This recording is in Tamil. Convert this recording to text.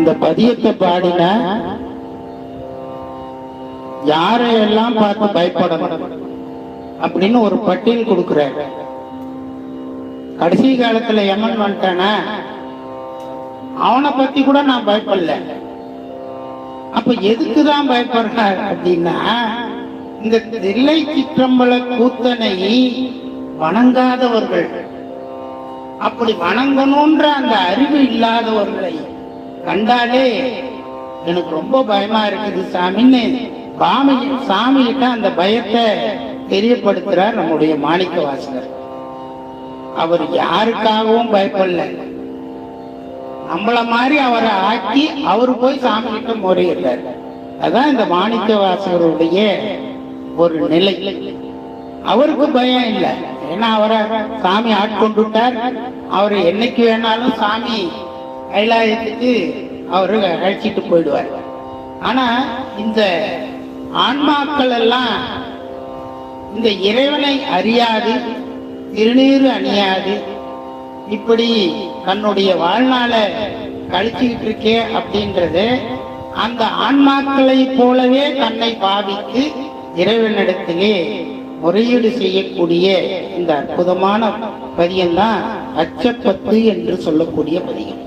இந்த பதியத்தை பாடின யாரையெல்லாம் பார்த்து பயப்படணும் அப்படின்னு ஒரு பட்டியல் கொடுக்கிறார். கடைசி காலத்துல யமன் வந்துட்டானா அவனை பத்தி கூட நான் பயப்படல. அப்ப எதுக்குதான் பயப்படுறார் அப்படின்னா, இந்த தில்லை சிற்றம்பல கூத்தனை வணங்காதவர்கள், அப்படி வணங்கணும்ன்ற அந்த அறிவு இல்லாதவர்களை கண்டாலே எனக்கு ரொம்ப பயமா இருக்குது சாமின்னு சாமி கிட்ட அந்த பயத்தை தெரியப்படுத்துறார் நம்முடைய மாணிக்க வாசகர். அவர் யாருக்காகவும் பயப்படல, நம்மள மாதிரி அவரை ஆக்கி அவரு போய் சாமி கிட்ட முறையிடுறார். அதான் இந்த மாணிக்க வாசகருடைய ஒரு நிலை. அவருக்கு பயம் இல்லை, ஏன்னா அவரை சாமி ஆட்கொண்டுட்டார். அவரு என்னைக்கு வேணாலும் சாமி கைலாயத்துக்கு அவரு அழைச்சிட்டு போயிடுவார். ஆனா இந்த ஆன்மாக்கள் எல்லாம் இந்த இறைவனை அறியாது, திருநீறு அணியாது, இப்படி தன்னுடைய வாழ்நாளை கழிச்சுக்கிட்டு இருக்கே அப்படின்றது அந்த ஆன்மாக்களை போலவே தன்னை பாவித்து இறைவனிடத்திலே முறையீடு செய்யக்கூடிய இந்த அற்புதமான பதியம் தான் அச்சப்பத்து என்று சொல்லக்கூடிய பதியம்.